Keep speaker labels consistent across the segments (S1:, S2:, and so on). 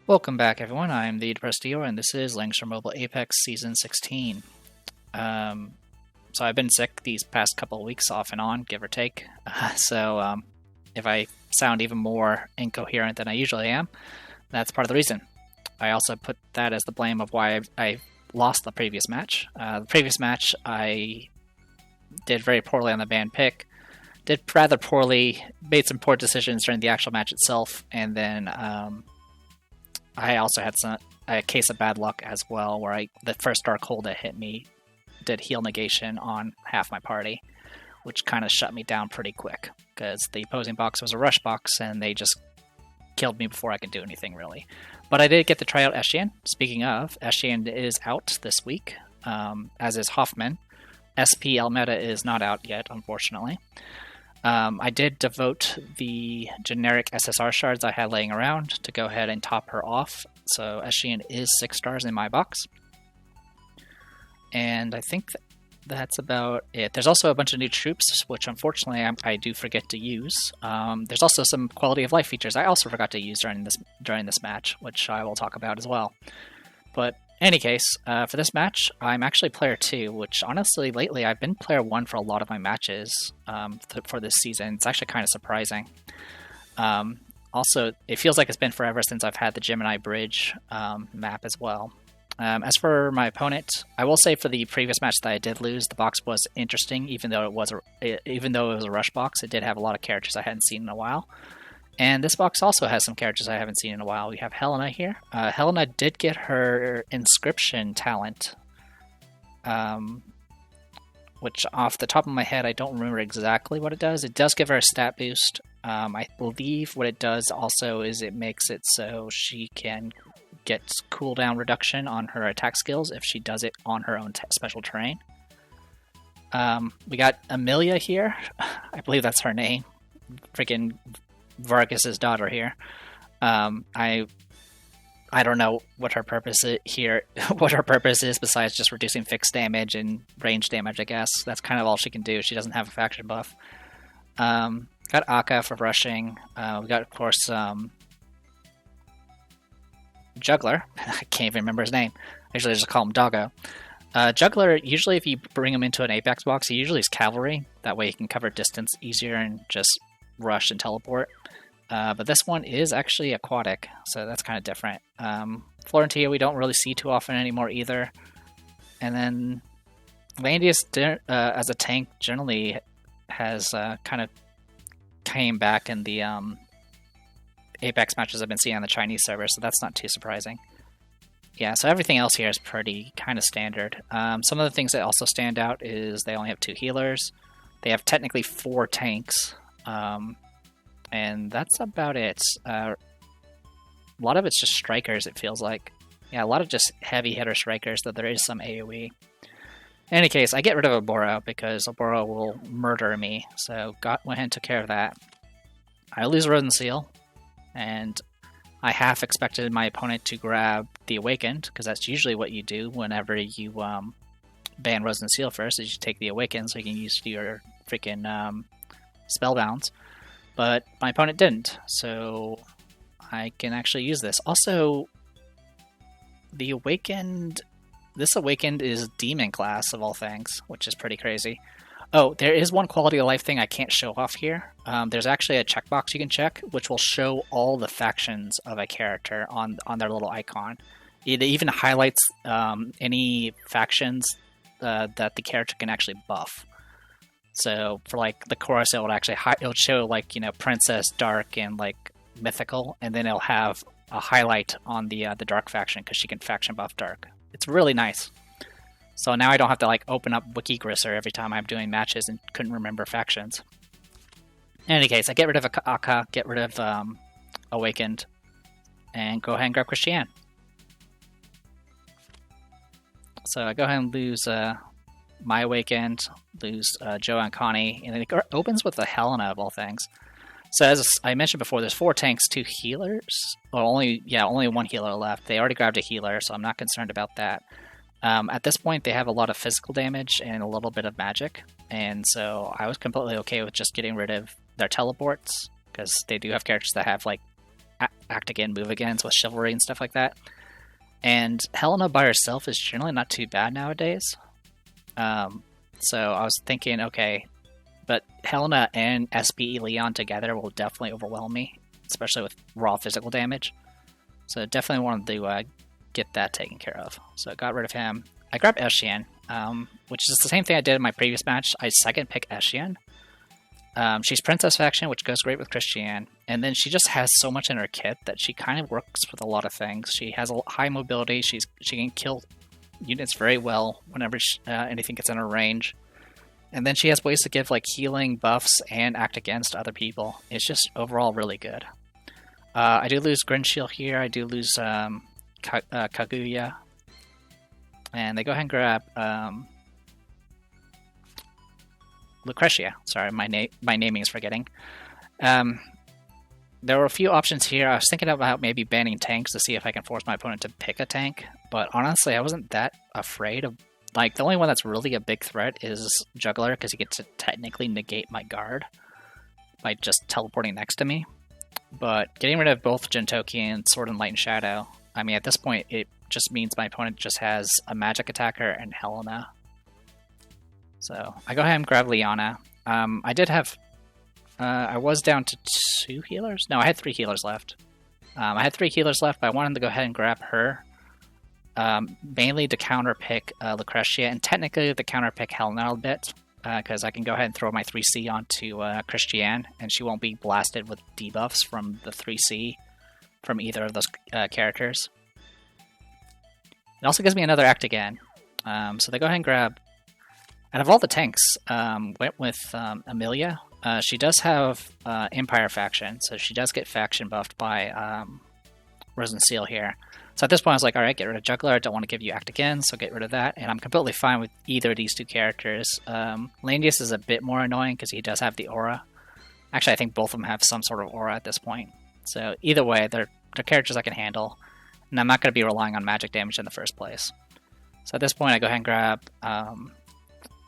S1: Welcome back, everyone. I'm the Depressed Dior, and this is Langrisser Mobile Apex Season 16. So I've been sick these past couple of weeks, off and on, give or take. If I sound even more incoherent than I usually am, that's part of the reason. I also put that as the blame of why I lost the previous match. The previous match, I did very poorly on the band pick, did rather poorly, made some poor decisions during the actual match itself, and then I also had a case of bad luck as well, where the first dark hole that hit me did heal negation on half my party, which kind of shut me down pretty quick, because the opposing box was a rush box, and they just killed me before I could do anything, really. But I did get to try out Eshean. Speaking of, Eshean is out this week, as is Hoffman. SP Elmeta is not out yet, unfortunately. I did devote the generic SSR shards I had laying around to go ahead and top her off, so Eshean is 6 stars in my box. And I think that's about it. There's also a bunch of new troops, which unfortunately I do forget to use. There's also some quality of life features I also forgot to use during this match, which I will talk about as well. But in any case, for this match, I'm actually player 2, which honestly, lately, I've been player 1 for a lot of my matches for this season. It's actually kind of surprising. Also, it feels like it's been forever since I've had the Gemini Bridge map as well. As for my opponent, I will say for the previous match that I did lose, the box was interesting, even though it was a rush box. It did have a lot of characters I hadn't seen in a while. And this box also has some characters I haven't seen in a while. We have Helena here. Helena did get her inscription talent, which off the top of my head, I don't remember exactly what it does. It does give her a stat boost. I believe what it does also is it makes it so she can get cooldown reduction on her attack skills if she does it on her own special terrain. We got Amelia here. I believe that's her name. Freaking Vargas's daughter here. I don't know what her purpose is here. What her purpose is besides just reducing fixed damage and range damage. I guess that's kind of all she can do. She doesn't have a faction buff. Got Akka for rushing. We got, of course, Juggler. I can't even remember his name. I usually just call him Doggo. Juggler, usually if you bring him into an Apex box, he usually is cavalry. That way he can cover distance easier and just rush and teleport. But this one is actually aquatic, so that's kind of different. Florentia we don't really see too often anymore either. And then Landius, as a tank, generally has kind of came back in the Apex matches I've been seeing on the Chinese server, so that's not too surprising. Yeah, so everything else here is pretty kind of standard. Some of the things that also stand out is they only have 2 healers. They have technically 4 tanks. And that's about it. A lot of it's just strikers, it feels like. Yeah, a lot of just heavy hitter strikers, though there is some AoE. In any case, I get rid of Oboro because Oboro will murder me, so went ahead and took care of that. I lose Roden Seal, and I half expected my opponent to grab the Awakened, because that's usually what you do whenever you ban Roden Seal first, is you take the Awakened so you can use your freaking Spellbounds. But my opponent didn't, so I can actually use this. Also, the Awakened... This Awakened is Demon class, of all things, which is pretty crazy. Oh, there is one quality of life thing I can't show off here. There's actually a checkbox you can check, which will show all the factions of a character on their little icon. It even highlights any factions that the character can actually buff. So for like the chorus, it will show like, you know, Princess, Dark, and like Mythical, and then it'll have a highlight on the Dark faction because she can faction buff Dark. It's really nice. So now I don't have to like open up Langrisser every time I'm doing matches and couldn't remember factions. In any case, I get rid of Akka, get rid of Awakened, and go ahead and grab Christiane. So I go ahead and lose my Awakened, lose Joe and Connie, and it opens with a Helena of all things. So as I mentioned before, there's 4 tanks, 2 healers. Well, only 1 healer left. They already grabbed a healer, so I'm not concerned about that. At this point, they have a lot of physical damage and a little bit of magic, and so I was completely okay with just getting rid of their teleports, because they do have characters that have like act again, move agains with chivalry and stuff like that. And Helena by herself is generally not too bad nowadays. So I was thinking, okay, but Helena and SPE Leon together will definitely overwhelm me, especially with raw physical damage. So definitely wanted to get that taken care of. So I got rid of him. I grabbed Eshean, which is the same thing I did in my previous match. I second pick Eshean. She's Princess Faction, which goes great with Christiane, and then she just has so much in her kit that she kind of works with a lot of things. She has a high mobility, she can kill units very well whenever anything gets in her range. And then she has ways to give like healing buffs and act against other people. It's just overall really good. I do lose Grinshield here, I do lose Kaguya. And they go ahead and grab Lucretia. Sorry, my naming is forgetting. There were a few options here. I was thinking about maybe banning tanks to see if I can force my opponent to pick a tank, but honestly, I wasn't that afraid of... Like, the only one that's really a big threat is Juggler, because he gets to technically negate my guard by just teleporting next to me. But getting rid of both Jintoki and Sword and Light and Shadow, I mean, at this point, it just means my opponent just has a magic attacker and Helena. So I go ahead and grab Liana. I did have... I was down to 2 healers? No, I had 3 healers left. I had 3 healers left, but I wanted to go ahead and grab her. Mainly to counterpick Lucretia, and technically to counterpick Helena a bit, because I can go ahead and throw my 3C onto Christiane, and she won't be blasted with debuffs from the 3C from either of those characters. It also gives me another act again. So they go ahead and grab... Out of all the tanks, went with Amelia. She does have Empire Faction, so she does get faction buffed by Rose and Seal here. So at this point I was like, alright, get rid of Juggler, I don't want to give you act again, so get rid of that, and I'm completely fine with either of these 2 characters. Landius is a bit more annoying because he does have the aura. Actually, I think both of them have some sort of aura at this point. So either way, they're characters I can handle, and I'm not going to be relying on magic damage in the first place. So at this point I go ahead and grab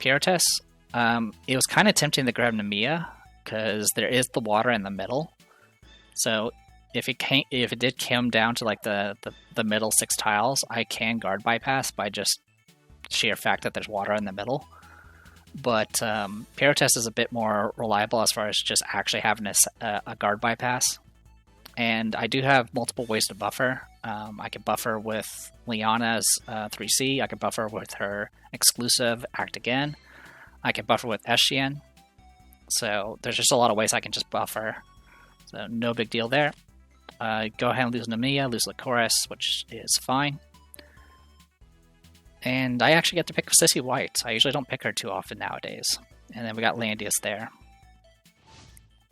S1: Pyrotes. It was kind of tempting to grab Namiya, because there is the water in the middle. So if it did come down to like the middle 6 tiles, I can guard bypass by just sheer fact that there's water in the middle. But Pyrotes is a bit more reliable as far as just actually having a guard bypass. And I do have multiple ways to buffer. I can buffer with Liana's 3C, I can buffer with her exclusive Act Again, I can buffer with Eshean. So there's just a lot of ways I can just buffer. So no big deal there. Go ahead and lose Namiya, lose Lycoris, which is fine. And I actually get to pick Sissy White. I usually don't pick her too often nowadays. And then we got Landius there.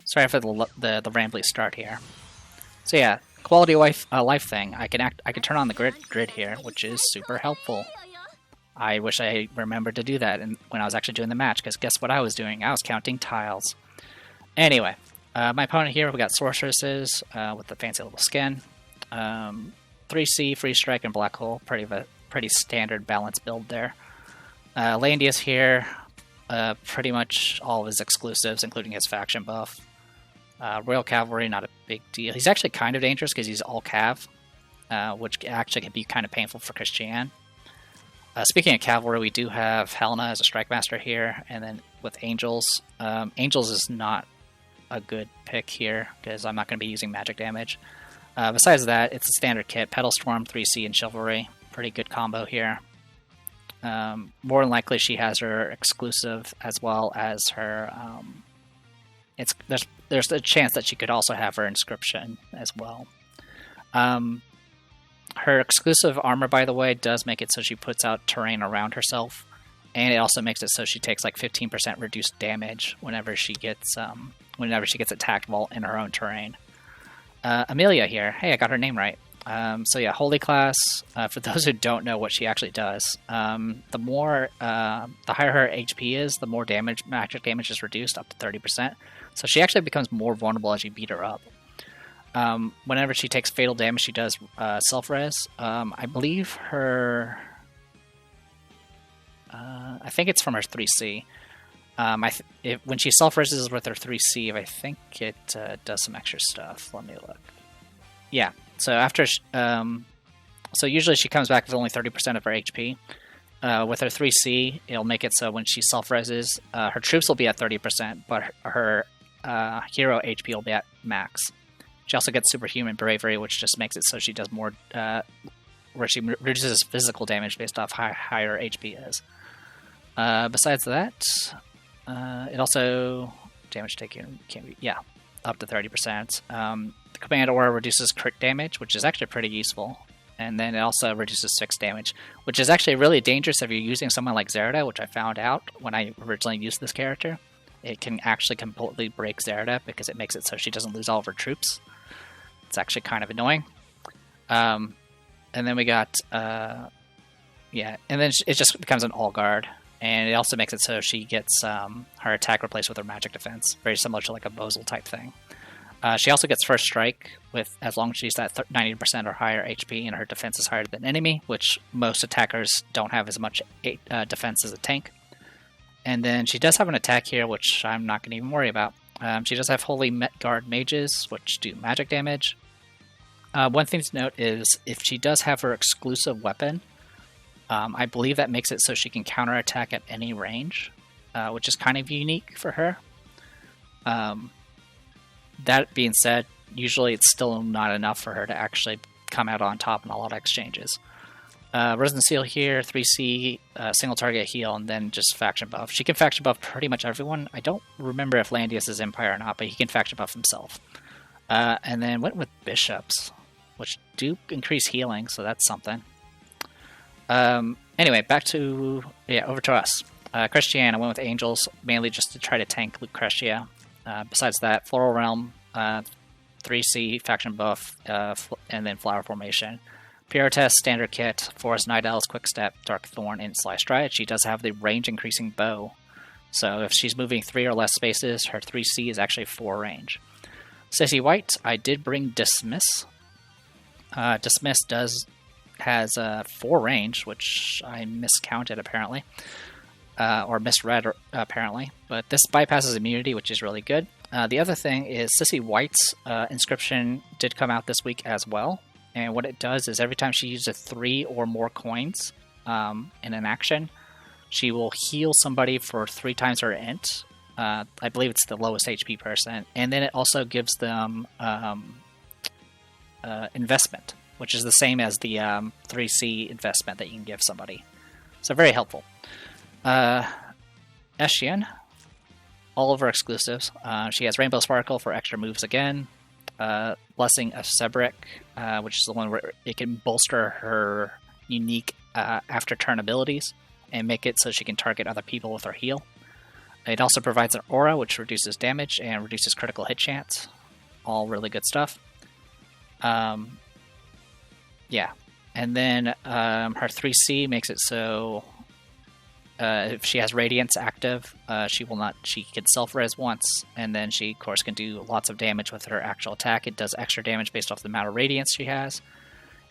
S1: Sorry for the rambly start here. So yeah, quality of life thing. I can turn on the grid here, which is super helpful. I wish I remembered to do that when I was actually doing the match, because guess what I was doing? I was counting tiles. Anyway, my opponent here, we got Sorceresses with the fancy little skin. 3C, Free Strike, and Black Hole. Pretty standard balanced build there. Landius here, pretty much all of his exclusives, including his faction buff. Royal Cavalry, not a big deal. He's actually kind of dangerous because he's all cav, which actually can be kind of painful for Christiane. Speaking of cavalry, we do have Helena as a strike master here, and then with Angels. Angels is not a good pick here because I'm not going to be using magic damage. Besides that, it's a standard kit: Petal Storm, 3C, and Chivalry. Pretty good combo here. More than likely, she has her exclusive as well as her. There's a chance that she could also have her inscription as well. Her exclusive armor, by the way, does make it so she puts out terrain around herself, and it also makes it so she takes like 15% reduced damage whenever she gets attacked while in her own terrain. Amelia here, hey, I got her name right. So yeah, Holy Class. For those who don't know what she actually does, the higher her HP is, the more magic damage is reduced up to 30%. So she actually becomes more vulnerable as you beat her up. Whenever she takes fatal damage, she does self-res. I believe her... I think it's from her 3C. When she self-reses with her 3C, I think it does some extra stuff. Let me look. Yeah. So after, so usually she comes back with only 30% of her HP. With her 3C, it'll make it so when she self-reses, her troops will be at 30%, but her hero HP will be at max. She also gets Superhuman Bravery, which just makes it so she does more, where she reduces physical damage based off how higher HP is. Besides that, it also damage taken can be up to 30%. The command aura reduces crit damage, which is actually pretty useful. And then it also reduces 6 damage, which is actually really dangerous if you're using someone like Zerida, which I found out when I originally used this character. It can actually completely break Zerida because it makes it so she doesn't lose all of her troops. It's actually kind of annoying. And then we got, and then it just becomes an all guard. And it also makes it so she gets her attack replaced with her magic defense, very similar to like a Bozal type thing. She also gets First Strike with as long as she's at 90% or higher HP and her defense is higher than enemy, which most attackers don't have as much defense as a tank. And then she does have an attack here, which I'm not going to even worry about. She does have Holy Guard Mages, which do magic damage. One thing to note is if she does have her exclusive weapon, I believe that makes it so she can counterattack at any range, which is kind of unique for her. That being said, usually it's still not enough for her to actually come out on top in a lot of exchanges. Resin Seal here, 3C, single target heal, and then just faction buff. She can faction buff pretty much everyone. I don't remember if Landius is Empire or not, but he can faction buff himself. And then went with Bishops, which do increase healing, so that's something. Anyway, back to, over to us. Christian, I went with Angels, mainly just to try to tank Lucretia. Besides that, Floral Realm, 3C, faction buff, and then Flower Formation. Pure Test, Standard Kit, Forest Night Owls, Quick Step, Dark Thorn, and Sly Stride. She does have the range increasing bow. So if she's moving 3 or less spaces, her 3C is actually 4 range. Sissy White, I did bring Dismiss. Dismiss has 4 range, which I miscounted apparently. Or misread apparently, but this bypasses immunity, which is really good. The other thing is Sissy White's inscription did come out this week as well, and what it does is every time she uses 3 or more coins in an action, she will heal somebody for 3 times her int. I believe it's the lowest HP person, and then it also gives them investment, which is the same as the 3C investment that you can give somebody. So very helpful. Eshean, all of her exclusives. She has Rainbow Sparkle for extra moves again. Blessing of Sebric, which is the one where it can bolster her unique after turn abilities and make it so she can target other people with her heal. It also provides an aura, which reduces damage and reduces critical hit chance. All really good stuff. And then her 3C makes it so if she has Radiance active, she can self-res once, and then she, of course, can do lots of damage with her actual attack. It does extra damage based off the amount of Radiance she has.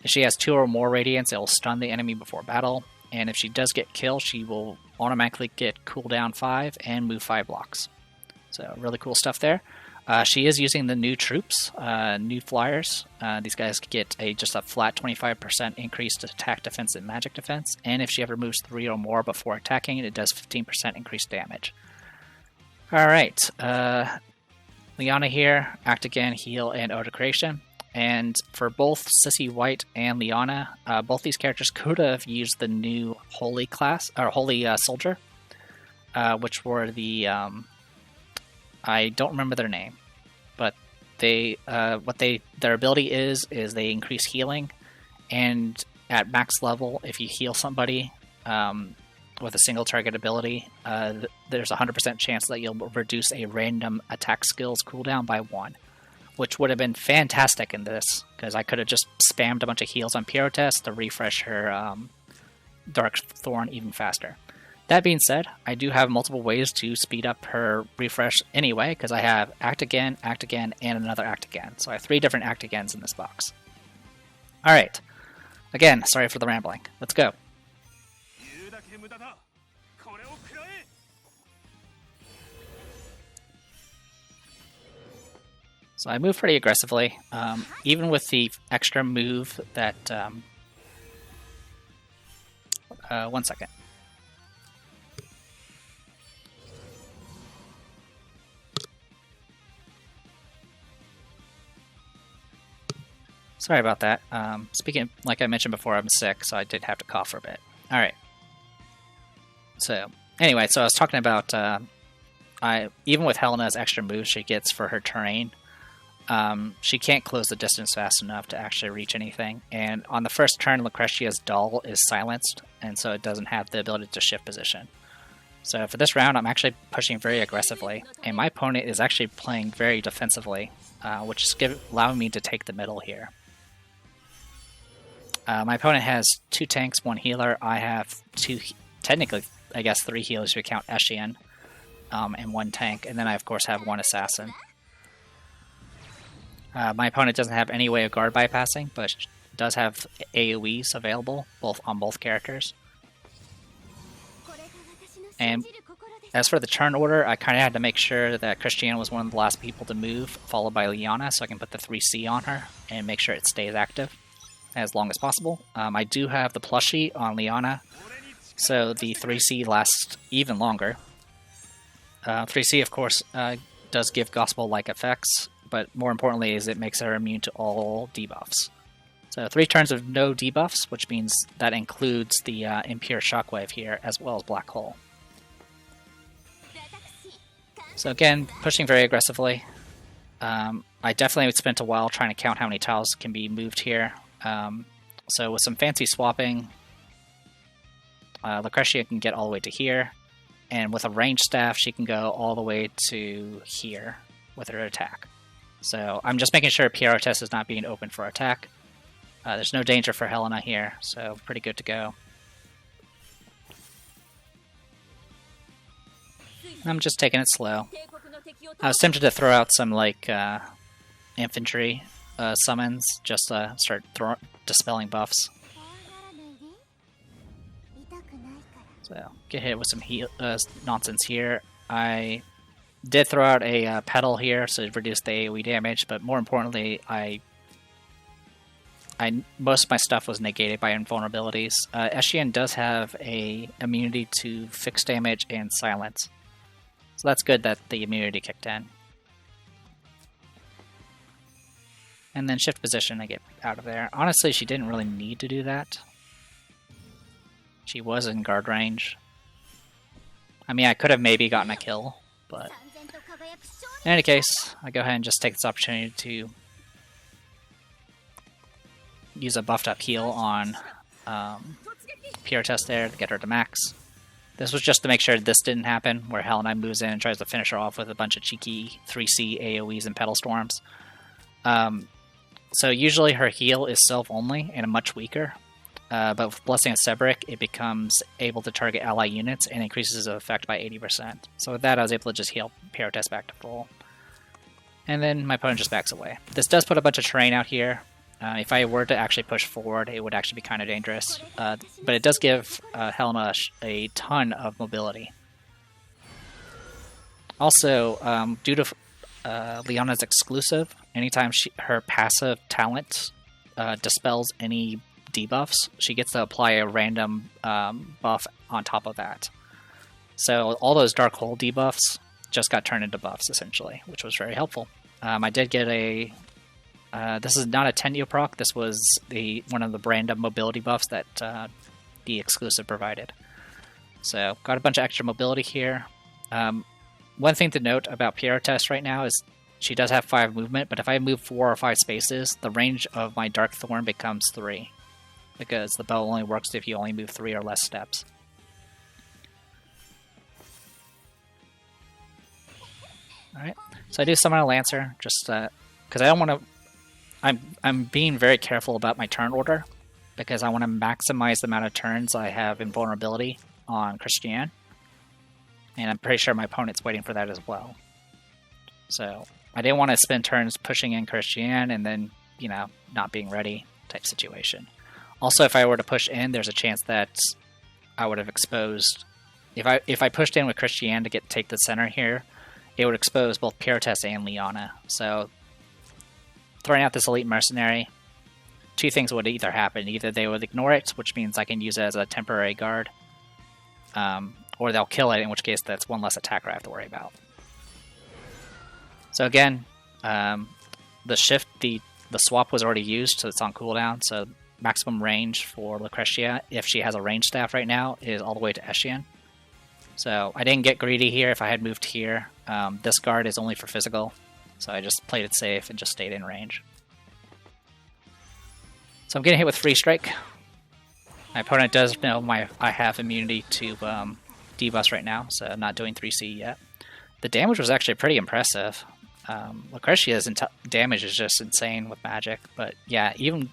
S1: If she has 2 or more Radiance, it will stun the enemy before battle, and if she does get killed, she will automatically get cooldown 5 and move 5 blocks. So really cool stuff there. She is using the new troops, new flyers. These guys get just a flat 25% increase to attack defense and magic defense, and if she ever moves 3 or more before attacking, it does 15% increased damage. Alright, Liana here, Act Again, Heal, and Ode to Creation. And for both Sissy White and Liana, both these characters could have used the new Holy class, or Holy Soldier, which were the... I don't remember their name, but their ability is they increase healing, and at max level, if you heal somebody with a single target ability, there's a 100% chance that you'll reduce a random attack skills cooldown by 1, which would have been fantastic in this, because I could have just spammed a bunch of heals on Pyrotest to refresh her Dark Thorn even faster. That being said, I do have multiple ways to speed up her refresh anyway, because I have Act Again, and another Act Again. So I have 3 different Act Agains in this box. Alright. Again, sorry for the rambling. Let's go. So I move pretty aggressively, even with the extra move that... 1 second. Sorry about that. Speaking, like I mentioned before, I'm sick, so I did have to cough for a bit. Alright. So, anyway, so I was talking about, even with Helena's extra moves she gets for her terrain, she can't close the distance fast enough to actually reach anything. And on the first turn, Lucretia's doll is silenced, and so it doesn't have the ability to shift position. So for this round, I'm actually pushing very aggressively, and my opponent is actually playing very defensively, which is allowing me to take the middle here. My opponent has 2 tanks, 1 healer. I have 2, technically, I guess 3 healers if you count Eshean, and 1 tank. And then I, of course, have 1 assassin. My opponent doesn't have any way of guard bypassing, but does have AoEs available on both characters. And as for the turn order, I kind of had to make sure that Christiane was one of the last people to move, followed by Liana, so I can put the 3C on her and make sure it stays active as long as possible. I do have the plushie on Liana, so the 3C lasts even longer. 3C, of course, does give gospel-like effects, but more importantly is it makes her immune to all debuffs. So 3 turns of no debuffs, which means that includes the Impure Shockwave here, as well as Black Hole. So again, pushing very aggressively. I definitely spent a while trying to count how many tiles can be moved here. So with some fancy swapping, Lucretia can get all the way to here, and with a ranged staff she can go all the way to here with her attack. So I'm just making sure PR test is not being open for attack. There's no danger for Helena here, so pretty good to go. I'm just taking it slow. I was tempted to throw out some like infantry summons, just start dispelling buffs. So get hit with some nonsense here. I did throw out a pedal here, so it reduced the AoE damage, but more importantly, most of my stuff was negated by invulnerabilities. Eshean does have a immunity to fixed damage and silence, so that's good that the immunity kicked in. And then shift position to get out of there. Honestly, she didn't really need to do that. She was in guard range. I mean, I could have maybe gotten a kill, but in any case, I go ahead and just take this opportunity to use a buffed up heal on PR test there to get her to max. This was just to make sure this didn't happen, where Helena moves in and tries to finish her off with a bunch of cheeky 3C AoEs and Petal Storms. So usually her heal is self-only and much weaker, but with Blessing of Sebric, it becomes able to target ally units and increases the effect by 80%. So with that, I was able to just heal PR test back to full. And then my opponent just backs away. This does put a bunch of terrain out here. If I were to actually push forward, it would actually be kind of dangerous. But it does give Helena a ton of mobility. Also, due to Liana's exclusive, anytime her passive talent dispels any debuffs, she gets to apply a random buff on top of that. So all those Dark Hole debuffs just got turned into buffs, essentially, which was very helpful. I did get a... this is not a Tendio proc, this was one of the random mobility buffs that the exclusive provided. So, got a bunch of extra mobility here. One thing to note about PR Test right now is she does have 5 movement, but if I move 4 or 5 spaces, the range of my Dark Thorn becomes 3. Because the bow only works if you only move 3 or less steps. Alright, so I do summon a Lancer, just because I don't want to... I'm being very careful about my turn order, because I want to maximize the amount of turns I have invulnerability on Christiane. And I'm pretty sure my opponent's waiting for that as well. So, I didn't want to spend turns pushing in Christiane and then, you know, not being ready type situation. Also, if I were to push in, there's a chance that I would have exposed... If I pushed in with Christiane to take the center here, it would expose both Pyrotes and Liana. So, throwing out this elite mercenary, two things would either happen. Either they would ignore it, which means I can use it as a temporary guard, or they'll kill it, in which case that's one less attacker I have to worry about. So again, the swap was already used, so it's on cooldown, so maximum range for Langrisser, if she has a range staff right now, is all the way to Eshean. So I didn't get greedy here. If I had moved here, this guard is only for physical, so I just played it safe and just stayed in range. So I'm getting hit with Free Strike. My opponent does know I have immunity to debuffs right now, so I'm not doing 3C yet. The damage was actually pretty impressive. Langrisser's damage is just insane with magic, but yeah, even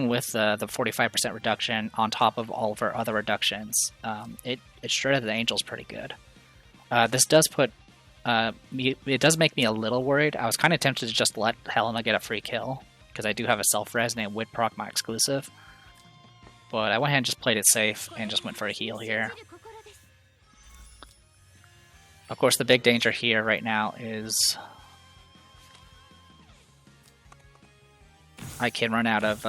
S1: with the 45% reduction on top of all of her other reductions, it shredded the angels pretty good. This does put it does make me a little worried. I was kind of tempted to just let Helena get a free kill, because I do have a self-res and it would proc my exclusive. But I went ahead and just played it safe and just went for a heal here. Of course, the big danger here right now is I can run out of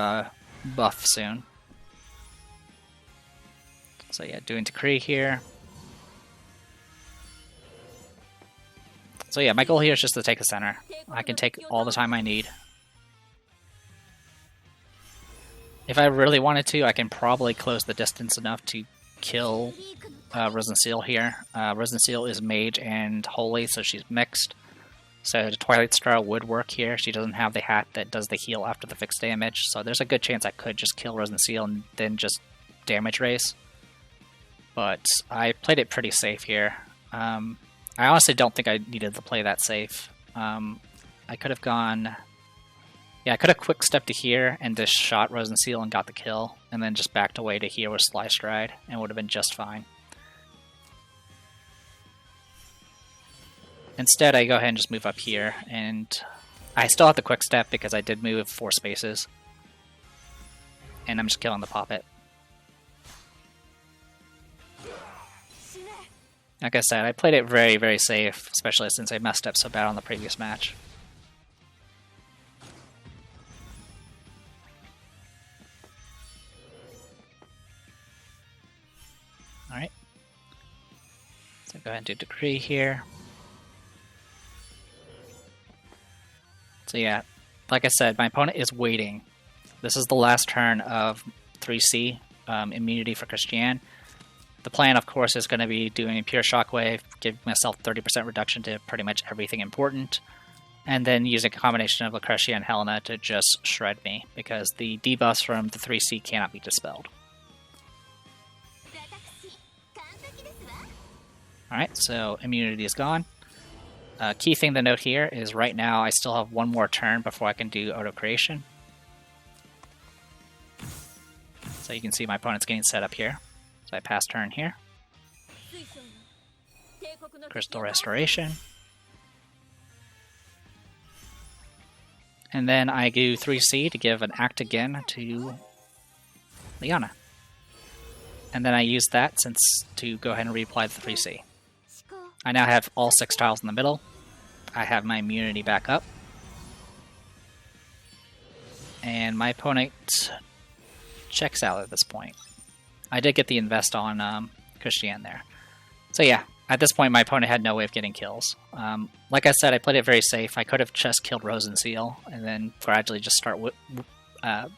S1: buff soon. So yeah, doing Decree here. So yeah, my goal here is just to take the center. I can take all the time I need. If I really wanted to, I can probably close the distance enough to kill Risen Seal here. Risen Seal is mage and holy, so she's mixed. So the Twilight Star would work here. She doesn't have the hat that does the heal after the fixed damage, so there's a good chance I could just kill Risen Seal and then just damage race. But I played it pretty safe here. I honestly don't think I needed to play that safe. I could have gone... Yeah, I could have quick stepped to here and just shot Risen Seal and got the kill, and then just backed away to here with Sly Stride, and would have been just fine. Instead, I go ahead and just move up here, and I still have the quick step because I did move 4 spaces. And I'm just killing the Poppet. Like I said, I played it very, very safe, especially since I messed up so bad on the previous match. Alright. So go ahead and do Decree here. So yeah, like I said, my opponent is waiting. This is the last turn of 3C, immunity for Christiane. The plan, of course, is going to be doing Pure Shockwave, give myself 30% reduction to pretty much everything important, and then using a combination of Langrisser and Helena to just shred me, because the debuffs from the 3C cannot be dispelled. Alright, so immunity is gone. Key thing to note here is right now I still have one more turn before I can do auto creation. So you can see my opponent's getting set up here. So I pass turn here. Crystal Restoration. And then I do 3C to give an act again to Liana. And then I use that to go ahead and reapply the 3C. I now have all 6 tiles in the middle. I have my immunity back up. And my opponent checks out at this point. I did get the invest on Christiane there. So yeah, at this point my opponent had no way of getting kills. Like I said, I played it very safe. I could have just killed Risen Seal and then gradually just start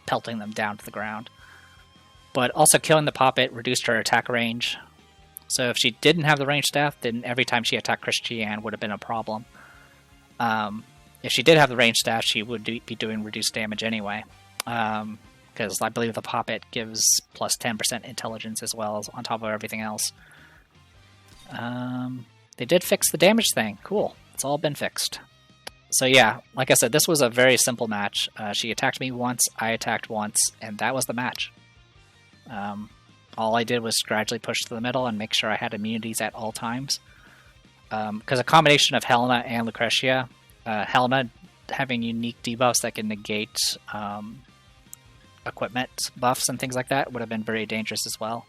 S1: pelting them down to the ground. But also killing the Poppet reduced her attack range. So if she didn't have the range staff, then every time she attacked Christiane would have been a problem. If she did have the range staff, she would be doing reduced damage anyway. Because I believe the Poppet gives plus 10% intelligence as well as on top of everything else. They did fix the damage thing. Cool. It's all been fixed. So yeah, like I said, this was a very simple match. She attacked me once, I attacked once, and that was the match. All I did was gradually push to the middle and make sure I had immunities at all times. Because a combination of Helena and Langrisser, Helena having unique debuffs that can negate equipment buffs and things like that would have been very dangerous as well.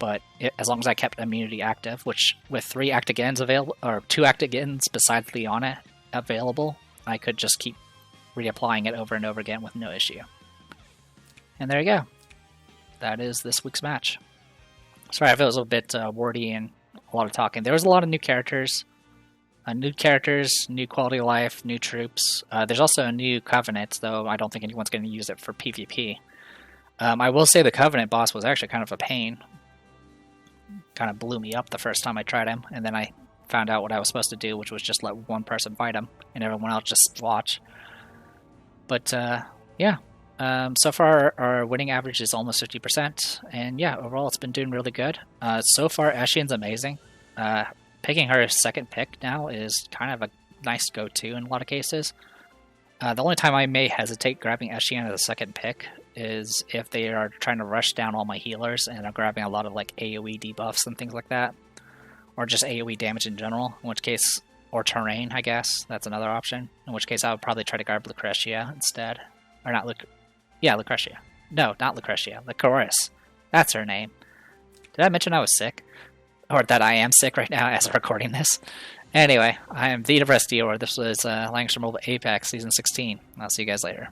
S1: But as long as I kept immunity active, which with 3 act agains available, or 2 act agains besides Liana available, I could just keep reapplying it over and over again with no issue. And there you go. That is this week's match. Sorry if it was a bit wordy and a lot of talking. There was a lot of new characters. New quality of life, new troops. There's also a new Covenant, though I don't think anyone's going to use it for PvP. I will say the Covenant boss was actually kind of a pain. Kind of blew me up the first time I tried him, and then I found out what I was supposed to do, which was just let one person fight him, and everyone else just watch. But, yeah. So far, our winning average is almost 50%, and yeah, overall it's been doing really good. So far, Eshean's amazing. Picking her second pick now is kind of a nice go-to in a lot of cases. The only time I may hesitate grabbing Eshean as a second pick is if they are trying to rush down all my healers and I'm grabbing a lot of like AoE debuffs and things like that. Or just AoE damage in general, in which case, or terrain, I guess, that's another option. In which case I would probably try to grab Lucretia instead. Or not Lucretia. No, not Lucretia. Lycoris. That's her name. Did I mention I was sick? Or that I am sick right now as I'm recording this. Anyway, I am the Depressed Dior. This was Langrisser Mobile Apex Season 16. I'll see you guys later.